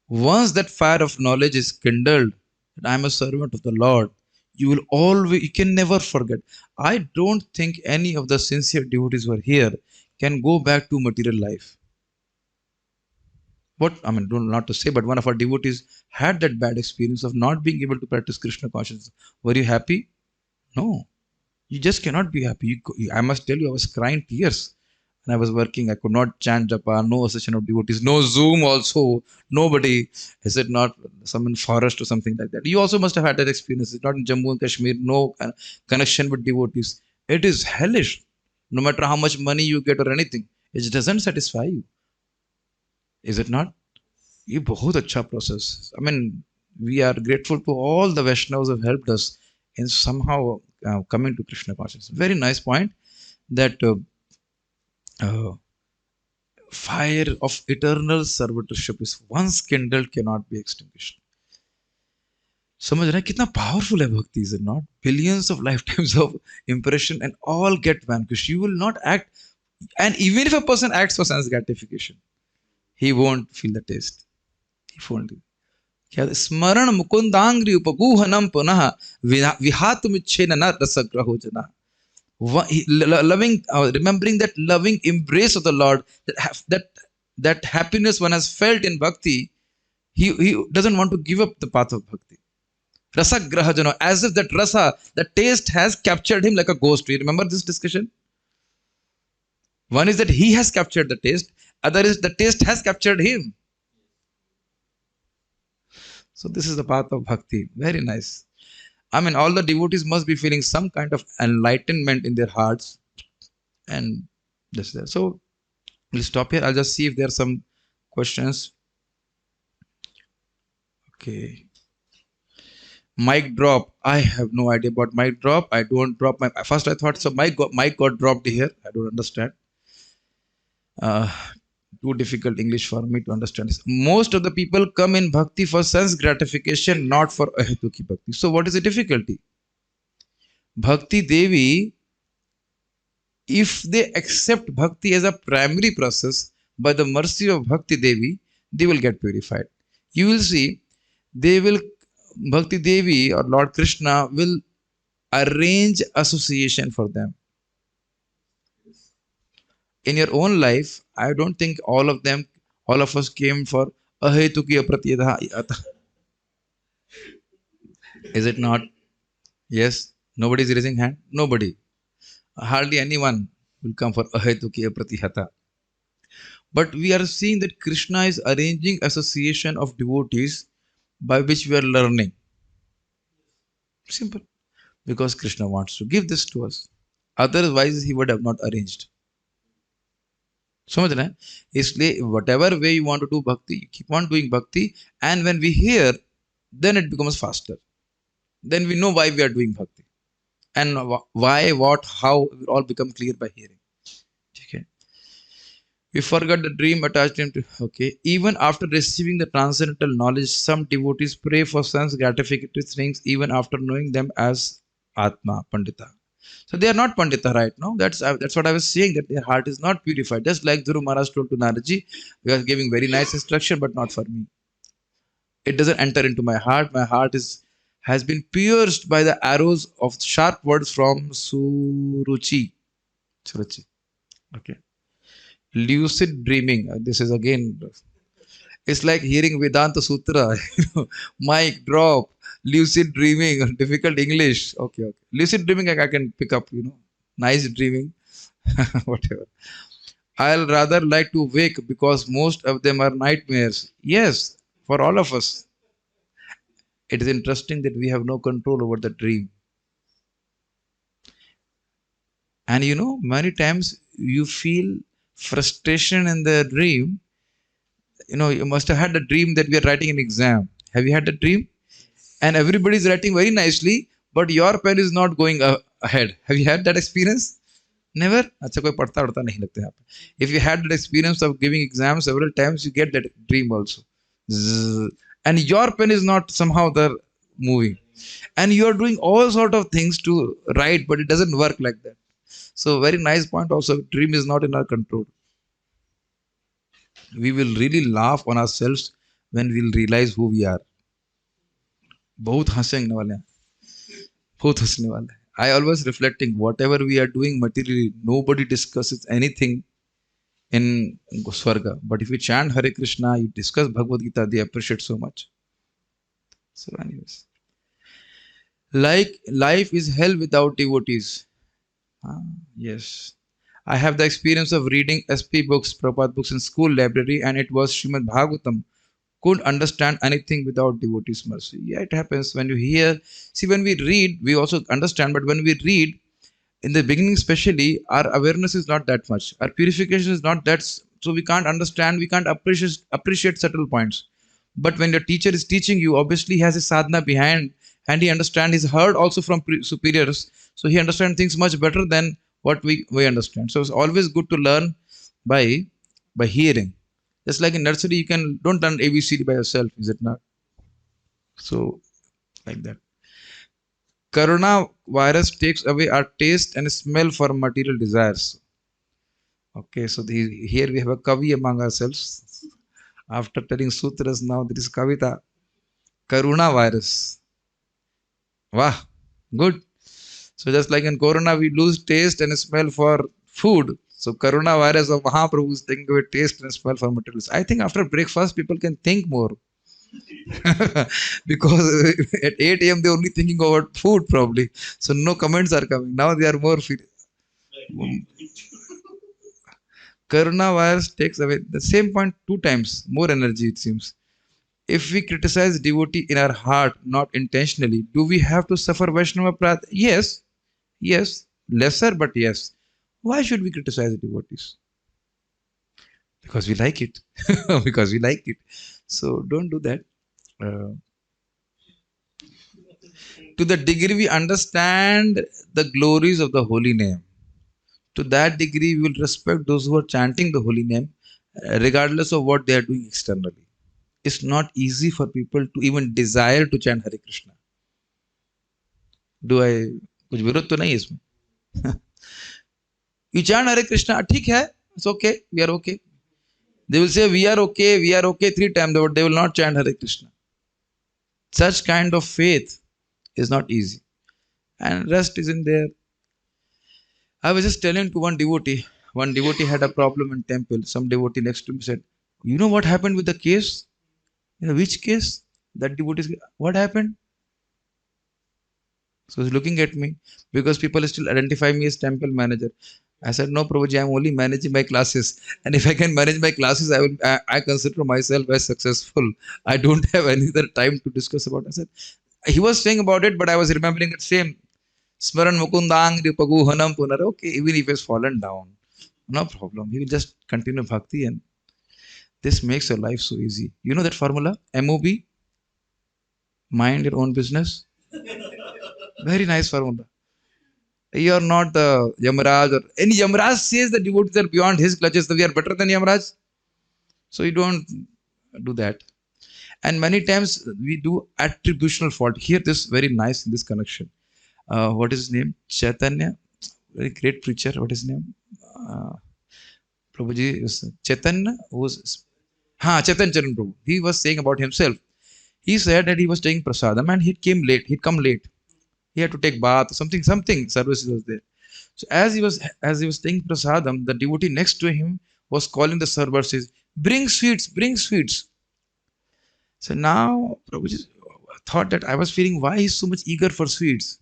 Once that fire of knowledge is kindled, that I am a servant of the Lord, you will always, you can never forget. I don't think any of the sincere devotees who are here can go back to material life. What I mean, not to say, but one of our devotees had that bad experience of not being able to practice Krishna consciousness. Were you happy? No. You just cannot be happy. I must tell you, I was crying tears. And I was working, I could not chant japa, no association of devotees, no Zoom also, nobody. Is it not some in forest or something like that? You also must have had that experience. It's not in Jammu and Kashmir, no connection with devotees. It is hellish. No matter how much money you get or anything, it doesn't satisfy you. Is it not? ये बहुत अच्छा process. I mean, we are grateful to all the Vaishnavas who have helped us in somehow coming to Krishna consciousness. Very nice point that fire of eternal servitorship is once kindled cannot be extinguished. समझ रहे हैं कितना powerful है भक्ति, is it not? Billions of lifetimes of impression and all get vanquished. You will not act, and even if a person acts for sense gratification, he won't feel the taste. He won't. क्या स्मरण मुकुंदांग्रि उपगूहनम पुनः विहातुमिच्छेन न रसग्रहो जनः. Loving, remembering that loving embrace of the Lord, that happiness one has felt in bhakti, he doesn't want to give up the path of bhakti. Rasagraha jano, as if that rasa, the taste has captured him like a ghost. You remember this discussion? One is that he has captured the taste, other is the taste has captured him. So this is the path of bhakti. Very nice. I mean, all the devotees must be feeling some kind of enlightenment in their hearts. And this there. So we'll stop here. I'll just see if there are some questions. Okay. Mic drop. I have no idea about mic drop. I don't drop my. First I thought so. Mic got dropped here. I don't understand. Too difficult English for me to understand this. Most of the people come in bhakti for sense gratification, not for ahetuki bhakti. So what is the difficulty? Bhakti Devi, if they accept bhakti as a primary process, by the mercy of Bhakti Devi, they will get purified. You will see, Bhakti Devi or Lord Krishna will arrange association for them. In your own life, I don't think all of us came for ahetuki apratiyadha. Is it not? Yes. Nobody is raising hand? Nobody. Hardly anyone will come for ahetuki apratihata. But we are seeing that Krishna is arranging association of devotees by which we are learning. Simple. Because Krishna wants to give this to us. Otherwise, he would have not arranged. समझ रहे हैं? इसलिए whatever way you want to do bhakti, you keep on doing bhakti, and when we hear, then it becomes faster. Then we know why we are doing bhakti, and why, what, how, it all become clear by hearing. Okay. We forgot the dream attached him to. Okay. Even after receiving the transcendental knowledge, some devotees pray for sense gratificatory things even after knowing them as Atma, Pandita. So they are not Pandita right now. That's what I was saying, that their heart is not purified. Just like Guru Maharaj told to Naraji, we are giving very nice instruction, but not for me. It doesn't enter into my heart. My heart has been pierced by the arrows of sharp words from Suruchi. Suruchi. Okay. Lucid dreaming. This is again, it's like hearing Vedanta Sutra. Mic drop. Lucid dreaming. Difficult English. Okay, okay. Lucid dreaming, I can pick up. Nice dreaming. Whatever. I'll rather like to wake because most of them are nightmares. Yes, for all of us. It is interesting that we have no control over the dream. And many times you feel frustration in the dream. You must have had a dream that we are writing an exam. Have you had the dream? And everybody is writing very nicely, but your pen is not going ahead. Have you had that experience? Never? अच्छा कोई पढ़ता पढ़ता नहीं लगता यहाँ पे. If you had that experience of giving exams several times, you get that dream also. Zzz. And your pen is not somehow there moving. And you are doing all sort of things to write, but it doesn't work like that. So very nice point also. Dream is not in our control. We will really laugh on ourselves when we'll realize who we are. बहुत हंसेंगे वाले हैं, बहुत हंसने वाले हैं. I always reflecting whatever we are doing materially, nobody discusses anything in Swarga. But if you chant Hare Krishna, you discuss Bhagavad Gita, they appreciate so much. So anyways, like life is hell without devotees. Yes. I have the experience of reading SP books, Prabhupada books in school library, and it was Srimad Bhagavatam. Couldn't understand anything without devotees' mercy. Yeah, it happens when you hear. See, when we read, we also understand, but when we read, in the beginning especially, our awareness is not that much. Our purification is not that, so we can't understand, we can't appreciate subtle points. But when your teacher is teaching you, obviously he has a sadhana behind, and he understands, he's heard also from superiors, so he understands things much better than what we understand. So it's always good to learn by hearing. Just like in nursery, you don't learn ABCD by yourself, is it not? So like that. Corona virus takes away our taste and smell for material desires. Okay, so here we have a kavi among ourselves. After telling sutras, now there is kavita. Corona virus. Wow, good. So just like in Corona, we lose taste and smell for food. So coronavirus of Mahaprabhu is taking away taste and smell for materials. I think after breakfast, people can think more. Because at 8 a.m. they're only thinking about food probably. So no comments are coming. Now they are more coronavirus takes away the same point 2 times more energy, it seems. If we criticize devotee in our heart, not intentionally, do we have to suffer Vaishnava Prad? Yes. Yes. Lesser, but yes. Why should we criticize the devotees? Because we like it. Because we like it. So don't do that. To the degree we understand the glories of the holy name, to that degree we will respect those who are chanting the holy name, regardless of what they are doing externally. It's not easy for people to even desire to chant Hare Krishna. Do I? कुछ विरोध तो नहीं इसमें. You chant Hare Krishna, ठीक है, it's okay, we are okay. They will say we are okay 3 times, but they will not chant Hare Krishna. Such kind of faith is not easy, and rest is in there. I was just telling to one devotee had a problem in temple. Some devotee next to me said, "You know what happened with the case?" Which case? That devotee, what happened? So he's looking at me because people still identify me as temple manager. I said, "No, Prabhuji, I'm only managing my classes. And if I can manage my classes, I consider myself as successful. I don't have any other time to discuss about it." I said, he was saying about it, but I was remembering the same. Smaran Mukundang Paguhanam Punar. Okay, even if he has fallen down, No problem. He will just continue bhakti, and this makes your life so easy. You know that formula? MOB, mind your own business. Very nice formula. You are not the Yamaraj or any Yamaraj says the devotees are beyond his clutches, so we are better than Yamaraj. So you don't do that. And many times we do attributional fault. Here, this very nice in this connection. What is his name? Chaitanya, very great preacher. What is his name? Uh, Prabhuji is Chaitanya was Chaitanya Charan Prabhu. He was saying about himself. He said that he was taking prasadam and he came late. He'd come late. He had to take bath, something service was there. So as he was taking prasadam, the devotee next to him was calling the server, says, bring sweets, bring sweets. So now Prabhuji thought that I was feeling why he's so much eager for sweets.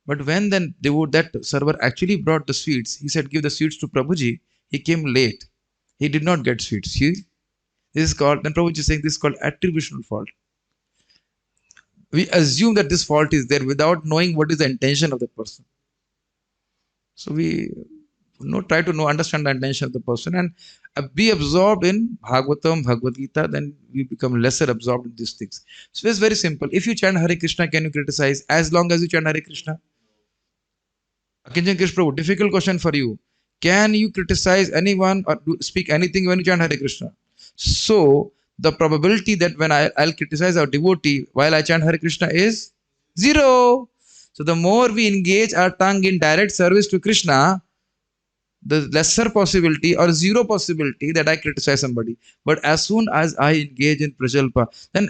But when then that server actually brought the sweets, he said, give the sweets to Prabhuji. He came late. He did not get sweets. See, this is called, then Prabhuji is saying this is called attributional fault. We assume that this fault is there without knowing what is the intention of the person. So we try to understand the intention of the person and be absorbed in Bhagavatam, Bhagavad Gita, then we become lesser absorbed in these things. So it's very simple. If you chant Hare Krishna, can you criticize? As long as you chant Hare Krishna. Akinjan Krish Prabhu, difficult question for you. Can you criticize anyone or speak anything when you chant Hare Krishna? So the probability that when I'll criticize our devotee while I chant Hare Krishna is 0. So the more we engage our tongue in direct service to Krishna, the lesser possibility or 0 possibility that I criticize somebody. But as soon as I engage in prajalpa, then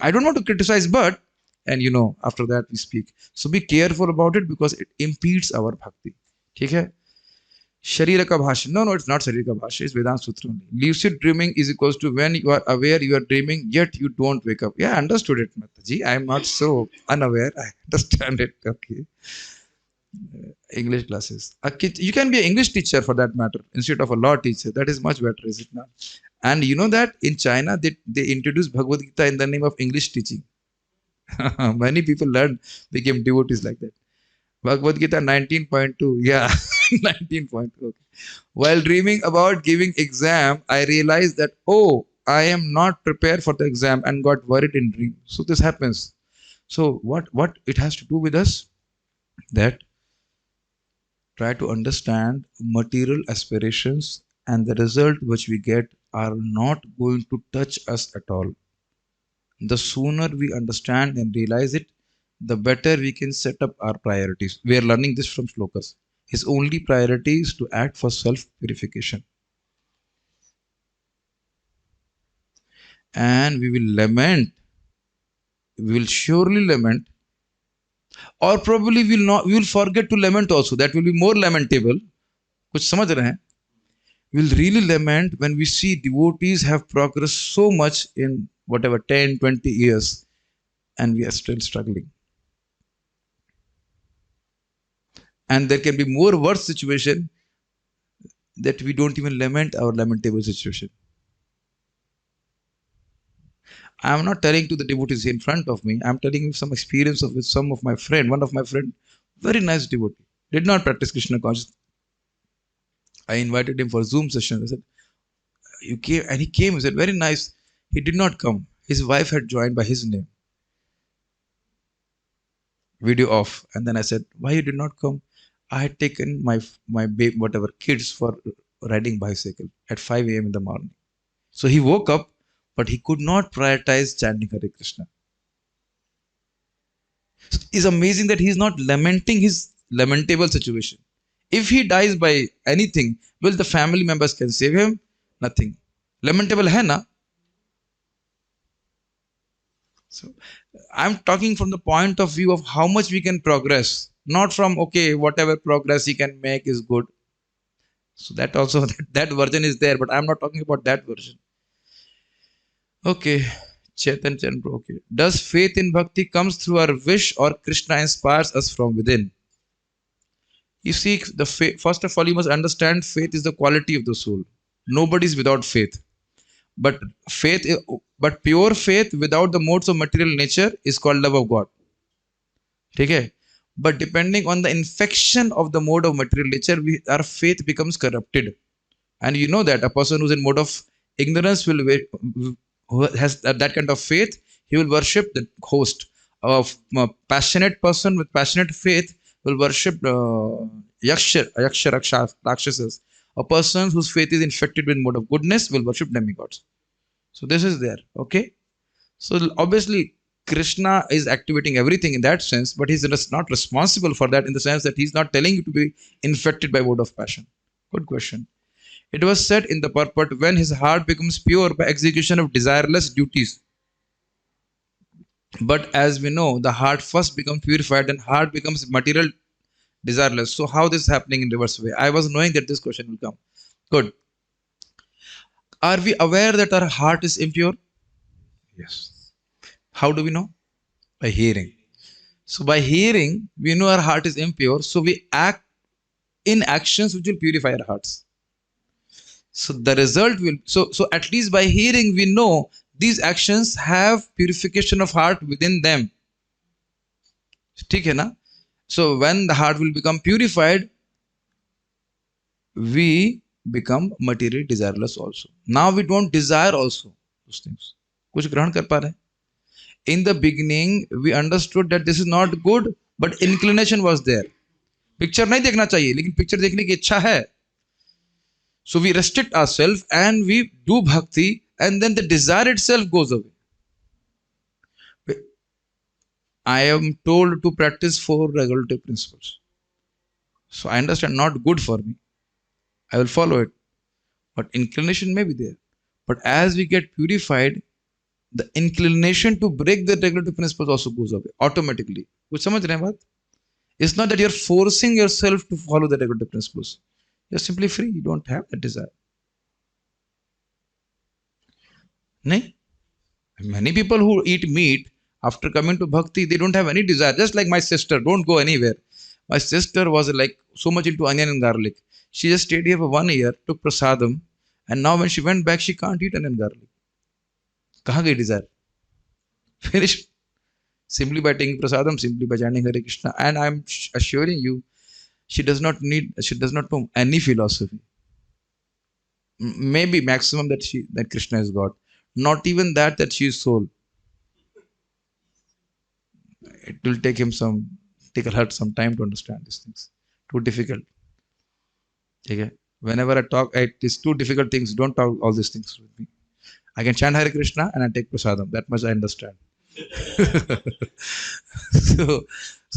I don't want to criticize, but, and after that we speak. So be careful about it because it impedes our bhakti. Okay? Sharira ka bhasha. No, it's not Sharira ka bhasha. It's Vedanta Sutra only. Lucid dreaming is equals to when you are aware you are dreaming, yet you don't wake up. Yeah, I understood it, Mataji. I am not so unaware. I understand it. Okay. English classes. You can be an English teacher for that matter instead of a law teacher. That is much better, is it not? And you know that in China, they introduced Bhagavad Gita in the name of English teaching. Many people learned, became devotees like that. Bhagavad Gita 19.2. Yeah, 19.2. Okay. While dreaming about giving exam, I realized that, I am not prepared for the exam and got worried in dream. So this happens. So what it has to do with us? That try to understand material aspirations and the result which we get are not going to touch us at all. The sooner we understand and realize it, the better we can set up our priorities. We are learning this from Shlokas. His only priority is to act for self-purification. And we will lament, we will surely lament, or probably we will forget to lament also. That will be more lamentable. Kuch samajh rahe hain? We will really lament when we see devotees have progressed so much in whatever 10, 20 years and we are still struggling. And there can be more worse situation that we don't even lament our lamentable situation. I am not telling to the devotees in front of me. I am telling you some experience with some of my friend. One of my friend, very nice devotee, did not practice Krishna consciousness. I invited him for Zoom session. I said, you came, and he came. He said, very nice. He did not come. His wife had joined by his name. Video off. And then I said, why you did not come? I had taken my whatever kids for riding bicycle at 5 a.m. in the morning. So he woke up, but he could not prioritize chanting Hare Krishna. It's amazing that he is not lamenting his lamentable situation. If he dies by anything, will the family members can save him? Nothing. Lamentable hai na? So I'm talking from the point of view of how much we can progress, not from, okay, whatever progress he can make is good. So that also, that version is there, but I'm not talking about that version. Okay, Chetan Chandra, okay. Does faith in bhakti comes through our wish or Krishna inspires us from within? You see, first of all, you must understand faith is the quality of the soul. Nobody is without faith. But pure faith without the modes of material nature is called love of God. Okay? But depending on the infection of the mode of material nature, our faith becomes corrupted. And you know that a person who's in mode of ignorance who has that kind of faith, he will worship the host. A passionate person with passionate faith will worship rakshasas. A person whose faith is infected with mode of goodness will worship demigods. So this is there. Okay. So obviously, Krishna is activating everything in that sense, but he's not responsible for that in the sense that he's not telling you to be infected by word of passion. Good question. It was said in the purport, when his heart becomes pure by execution of desireless duties. But as we know, the heart first becomes purified and heart becomes material desireless. So how this is happening in reverse way? I was knowing that this question will come. Good. Are we aware that our heart is impure? Yes. How do we know? By hearing. So by hearing, we know our heart is impure. So we act in actions which will purify our hearts. So the result will, so at least by hearing, we know these actions have purification of heart within them. ठीक है ना? So when the heart will become purified, we become materially desireless also. Now we don't desire also those things. कुछ ग्रहण कर पा रहे हैं? In the beginning, we understood that this is not good, but inclination was there. Picture नहीं देखना चाहिए, लेकिन picture देखने की इच्छा है. So we restrict ourselves and we do bhakti, and then the desire itself goes away. I am told to practice 4 regulative principles. So I understand not good for me. I will follow it. But inclination may be there. But as we get purified, the inclination to break the regulative principles also goes away automatically. कुछ समझ रहे हैं बात? It's not that you're forcing yourself to follow the regulative principles. You're simply free. You don't have that desire. नहीं? Many people who eat meat after coming to bhakti, they don't have any desire. Just like my sister, don't go anywhere. My sister was like so much into onion and garlic. She just stayed here for 1 year, took prasadam, and now when she went back, she can't eat onion and garlic. कहाँ गई desire? Finished. Simply by taking prasadam, simply by chanting Hare Krishna. And I'm assuring you, she does not know any philosophy. Maybe maximum that Krishna is God. Not even that she is soul. It will take her some time to understand these things. Too difficult. Okay. Whenever I talk, it is too difficult things. Don't talk all these things with me. I can chant Hare Krishna and I take prasadam. That much I understand. so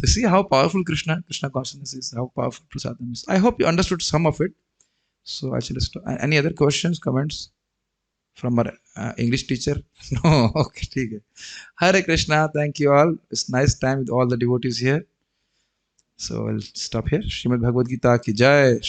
see how powerful Krishna consciousness is, how powerful prasadam is. I hope you understood some of it. So actually, any other questions, comments from our English teacher? No, okay, ठीक है. Hare Krishna, thank you all. It's nice time with all the devotees here. So I'll stop here. Shrimad Bhagavad Gita ki jai.